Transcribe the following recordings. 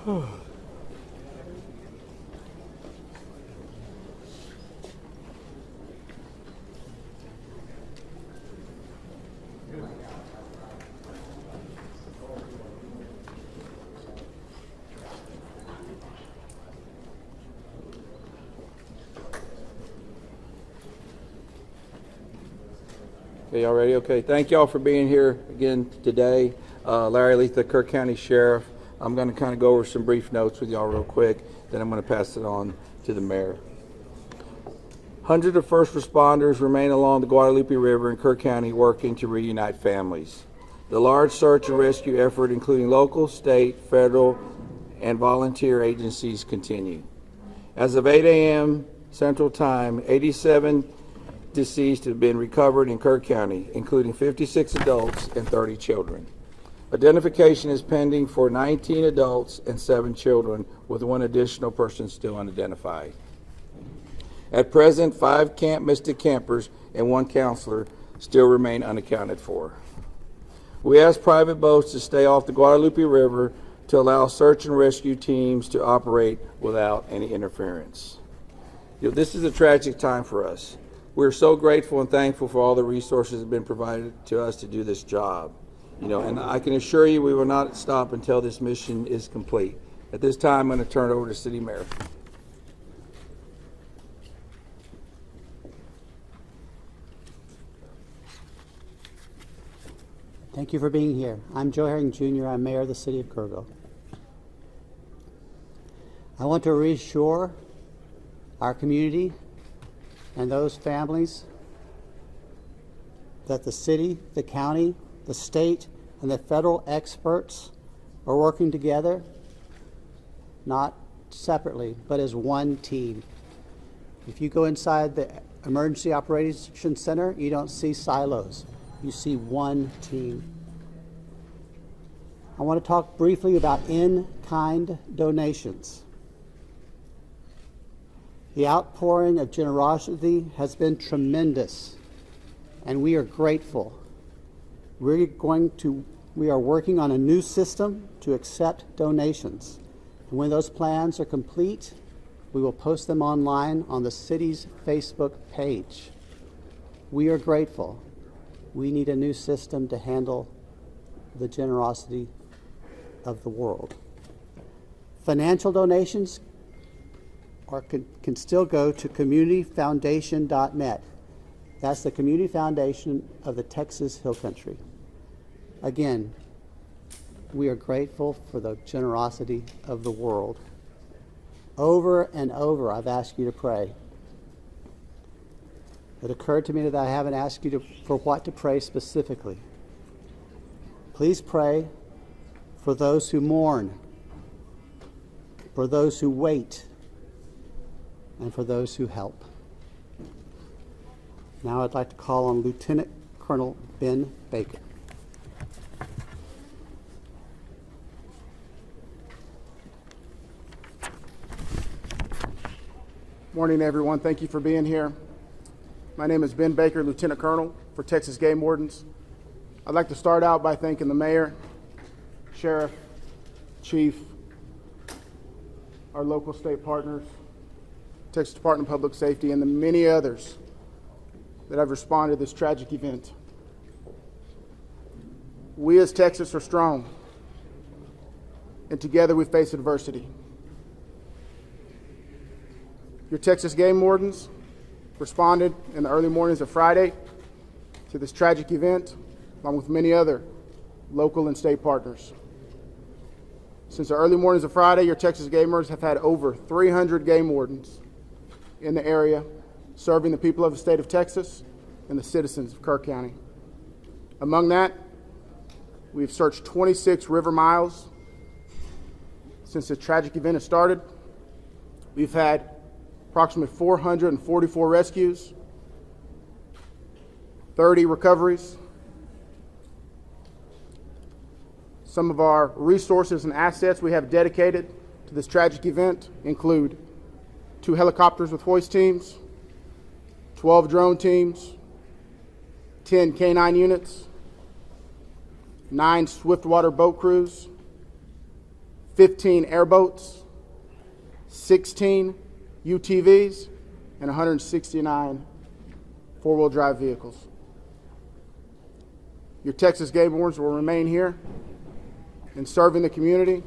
Okay, y'all ready? Okay, thank y'all for being here again today. Larry Letha, Kerr County Sheriff. I'm going to kind of go over some brief notes with y'all real quick, then I'm going to pass it on to the mayor. Hundreds of first responders remain along the Guadalupe River in Kerr County working to reunite families. The large search and rescue effort, including local, state, federal, and volunteer agencies, continue. As of 8 a.m. Central Time, 87 deceased have been recovered in Kerr County, including 56 adults and 30 children. Identification is pending for 19 adults and 7 children, with 1 additional person still unidentified. At present, 5 Camp Mystic campers and 1 counselor still remain unaccounted for. We ask private boats to stay off the Guadalupe River to allow search and rescue teams to operate without any interference. This is a tragic time for us. We're so grateful and thankful for all the resources that have been provided to us to do this job. And I can assure you we will not stop until this mission is complete. At this time, I'm going to turn it over to City Mayor. Thank you for being here. I'm Joe Herring Jr. I'm Mayor of the City of Kerrville. I want to reassure our community and those families that the city, the county, the state, and the federal experts are working together, not separately, but as one team. If you go inside the Emergency Operations Center, you don't see silos. You see one team. I want to talk briefly about in-kind donations. The outpouring of generosity has been tremendous, and we are grateful. We are working on a new system to accept donations. And when those plans are complete, we will post them online on the city's Facebook page. We are grateful. We need a new system to handle the generosity of the world. Financial donations can still go to communityfoundation.net. That's the community foundation of the Texas Hill Country. Again, we are grateful for the generosity of the world. Over and over, I've asked you to pray. It occurred to me that I haven't asked you for what to pray specifically. Please pray for those who mourn, for those who wait, and for those who help. Now I'd like to call on Lieutenant Colonel Ben Baker. Morning, everyone. Thank you for being here. My name is Ben Baker, Lieutenant Colonel for Texas Game Wardens. I'd like to start out by thanking the Mayor, Sheriff, Chief, our local state partners, Texas Department of Public Safety, and the many others that have responded to this tragic event. We as Texas are strong, and together we face adversity. Your Texas Game Wardens responded in the early mornings of Friday to this tragic event, along with many other local and state partners. Since the early mornings of Friday, your Texas Gamers have had over 300 game wardens in the area, serving the people of the state of Texas and the citizens of Kerr County. Among that, we've searched 26 river miles since the tragic event has started. We've had approximately 444 rescues, 30 recoveries. Some of our resources and assets we have dedicated to this tragic event include 2 helicopters with hoist teams, 12 drone teams, 10 K-9 units, 9 swiftwater boat crews, 15 airboats, 16 UTVs, and 169 four-wheel drive vehicles. Your Texas Game Wardens will remain here and serving the community.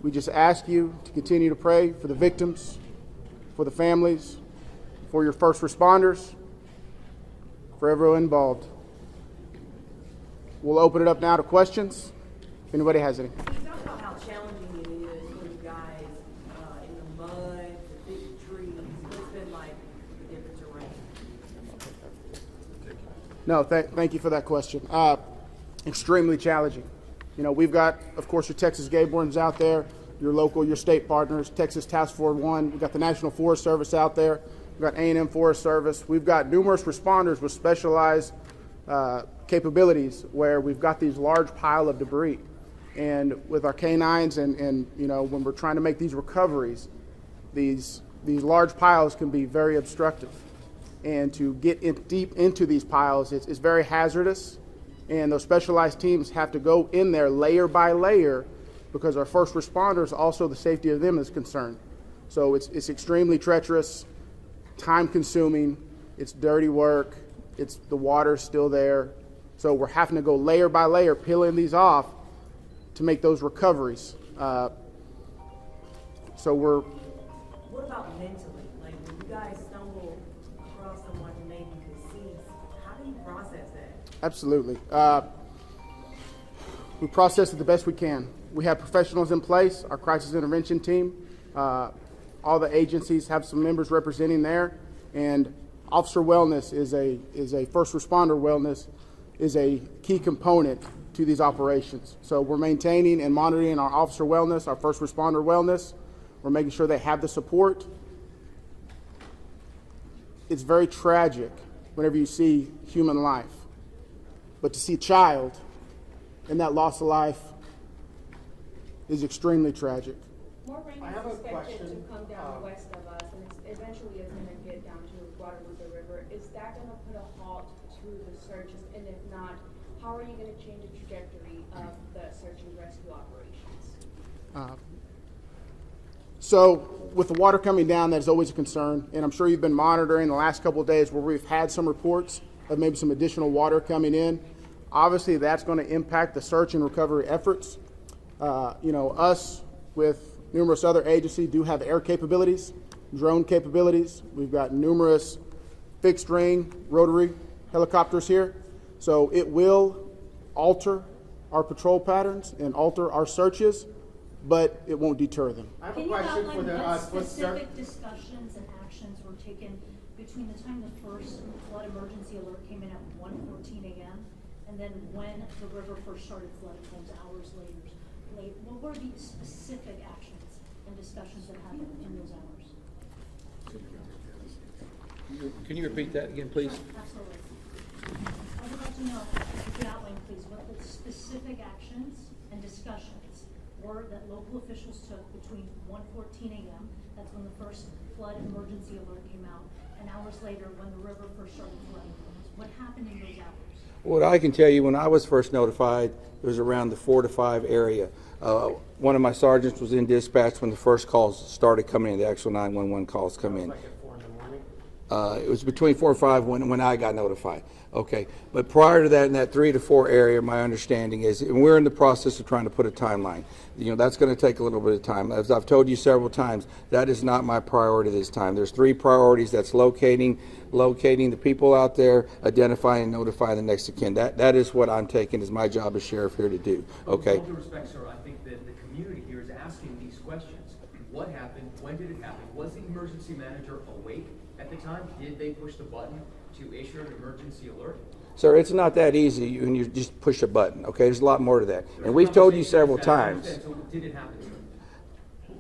We just ask you to continue to pray for the victims, for the families, for your first responders, for everyone involved. We'll open it up now to questions, if anybody has any. Can you talk about how challenging it is for you guys in the mud, the big trees? What's been like the different terrain? No, thank you for that question. Extremely challenging. You know, we've got, of course, your Texas Game Wardens out there, your local, your state partners, Texas Task Force 1. We've got the National Forest Service out there. We've got A&M Forest Service. We've got numerous responders with specialized capabilities where we've got these large pile of debris. And with our canines and you know, when we're trying to make these recoveries, these large piles can be very obstructive. And to get deep into these piles, it's very hazardous. And those specialized teams have to go in there layer by layer because our first responders, also the safety of them is concerned. So it's extremely treacherous, time consuming, it's dirty work, the water's still there. So we're having to go layer by layer, peeling these off to make those recoveries. What about mentally? Like when you guys stumble across someone who may be deceased, how do you process that? Absolutely. We process it the best we can. We have professionals in place, our crisis intervention team. All the agencies have some members representing there, and officer wellness is a first responder wellness is a key component to these operations. So we're maintaining and monitoring our officer wellness, our first responder wellness. We're making sure they have the support. It's very tragic whenever you see human life, but to see a child and that loss of life is extremely tragic. More rain is expected to come down west of us, and it's eventually is going to get down to Guadalupe River. Is that going to put a halt to the searches? And if not, how are you going to change the trajectory of the search and rescue operations? So with the water coming down, that is always a concern, and I'm sure you've been monitoring the last couple of days where we've had some reports of maybe some additional water coming in. Obviously, that's going to impact the search and recovery efforts. You know, us with numerous other agencies do have air capabilities, drone capabilities. We've got numerous fixed wing, rotary helicopters here. So it will alter our patrol patterns and alter our searches, but it won't deter them. I have Can a you question outline for the what for specific discussions and actions were taken between the time the first flood emergency alert came in at 1:14 a.m. and then when the river first started flooding homes hours later? What were the specific actions and discussions that happened in those hours? Can you repeat that again, please? Absolutely. I would like to know, if you could outline, please, what the specific actions and discussions were that local officials took between 1:14 a.m., that's when the first flood emergency alert came out, and hours later when the river first started flooding homes. What happened in those hours? What I can tell you, when I was first notified, it was around the 4 to 5 area. One of my sergeants was in dispatch when the first calls started coming in, the actual 911 calls come in. like at 4 in the morning. It was between 4 and 5 when I got notified. Okay, but prior to that, in that 3 to 4 area, my understanding is, and we're in the process of trying to put a timeline. You know, that's going to take a little bit of time. As I've told you several times, that is not my priority this time. There's 3 priorities. That's locating the people out there, identifying and notifying the next of kin. That is what I'm taking as my job as sheriff here to do. Okay. With all due respect, sir, I think that the community here is asking these questions. What happened? When did it happen? Was the emergency manager awake at the time? Did they push the button to issue an emergency alert? Sir, it's not that easy when you just push a button, okay? There's a lot more to that. And we've told you several times. So did it happen, sir?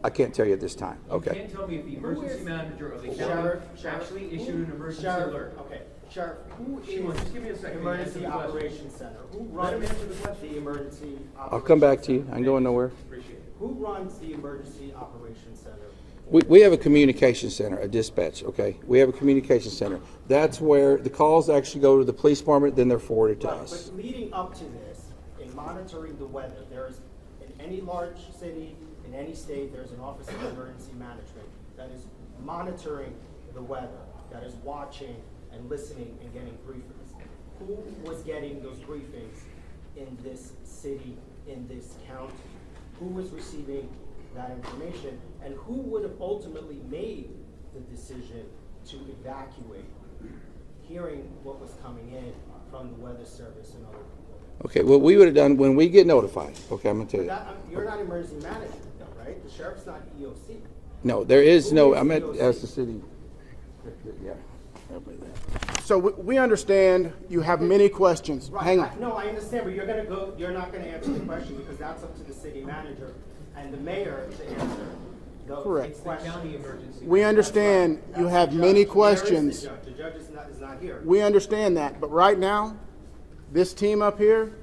I can't tell you at this time, You okay? can't tell me if the emergency manager of the county Sheriff, actually issued an emergency Sheriff, alert. okay. Sheriff, who Shimon, is just give me a second. Emergency Answer the question. Operations Center? Who Let him runs answer the question. the Emergency I'll come back to you. I ain't going nowhere. Appreciate it. Who runs the Emergency Operations Center? We have a communication center, a dispatch, okay? We have a communication center. That's where the calls actually go to the police department, then they're forwarded to us. But leading up to this, in monitoring the weather, there's an any large city, in any state, there's an Office of Emergency Management that is monitoring the weather, that is watching and listening and getting briefings. Who was getting those briefings in this city, in this county? Who was receiving that information? And who would have ultimately made the decision to evacuate, hearing what was coming in from the Weather Service and other people? Okay, what we would have done when we get notified, okay, I'm gonna tell you. You're not emergency management though, right? The sheriff's not EOC. No, there is Who no, is I'm at, EOC? as the city, yeah. So we understand you have many questions. Right. Hang on. No, I understand, but you're not gonna answer the question because that's up to the city manager and the mayor to answer those Correct. questions. County emergency. We understand That's you the have judge. many The mayor is questions. the judge. The judge is not here. We understand that, but right now, this team up here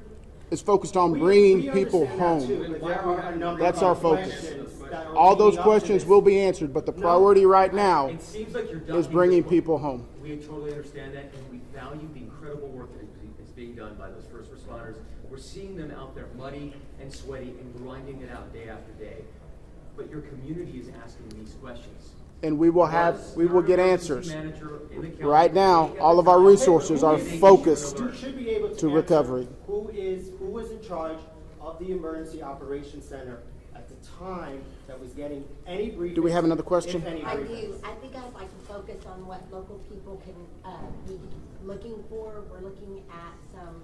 is focused on We bringing people understand that too, home. but there are a number That's of our focus. questions that are All those leading up to questions this. will be answered, but the priority right now It seems like you're is ducking bringing this people one. home. We totally understand that, and we value the incredible work that is being done by those first responders. We're seeing them out there muddy and sweaty and grinding it out day after day. But your community is asking these questions. And we will get answers. Manager in the county Right now, take all of our resources are focused You should be able to to answer recovery. who was in charge of the emergency operations center at the time that was getting any briefings. Do we have another question? if any I briefings. do. I think I'd like to focus on what local people can be looking for. We're looking at some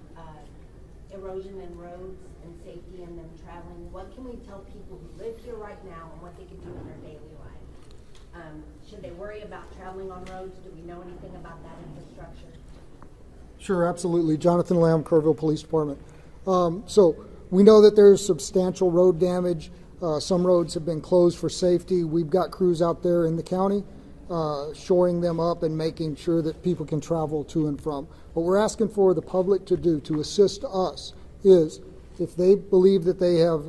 erosion in roads and safety and them traveling. What can we tell people who live here right now and what they can do in their daily life? Should they worry about traveling on roads? Do we know anything about that infrastructure? Sure, absolutely. Jonathan Lamb, Kerrville Police Department. So we know that there's substantial road damage. Some roads have been closed for safety. We've got crews out there in the county shoring them up and making sure that people can travel to and from. What we're asking for the public to do to assist us is if they believe that they have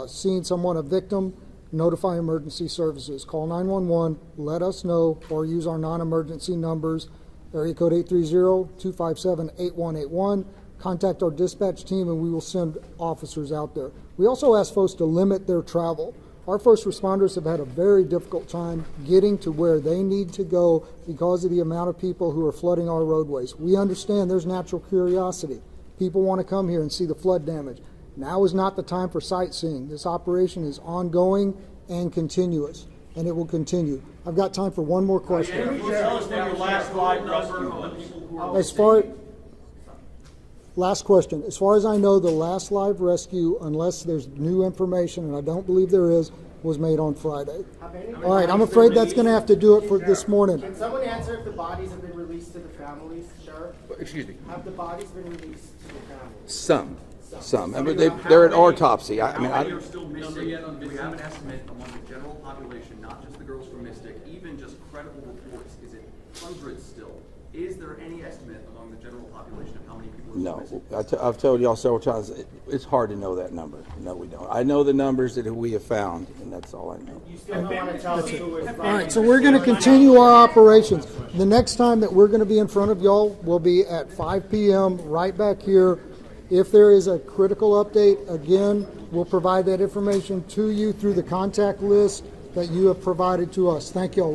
seen someone, a victim, notify emergency services. Call 911, let us know, or use our non-emergency numbers, area code 830-257-8181. Contact our dispatch team and we will send officers out there. We also ask folks to limit their travel. Our first responders have had a very difficult time getting to where they need to go because of the amount of people who are flooding our roadways. We understand there's natural curiosity. People want to come here and see the flood damage. Now is not the time for sightseeing. This operation is ongoing and continuous, and it will continue. I've got time for one more question. Last question. As far as I know, the last live rescue, unless there's new information, and I don't believe there is, was made on Friday. All right, I'm afraid that's going to have to do it for this morning. Can someone answer if the bodies have been released to the families, Sheriff? Excuse me. Have the bodies been released to the families? Some. I mean, they're at autopsy. I mean, How many are still missing? Do we have an estimate among the general population, not just the girls from Mystic, even just credible reports? Is it hundreds still? Is there any estimate among the general population of how many people are still no. missing? I've told y'all several times, it's hard to know that number. No, we don't. I know the numbers that we have found, and that's all I know. You still don't want to tell us who is All right, so we're going to continue our operations. The next time that we're going to be in front of y'all will be at 5 p.m. right back here. If there is a critical update, again, we'll provide that information to you through the contact list that you have provided to us. Thank y'all.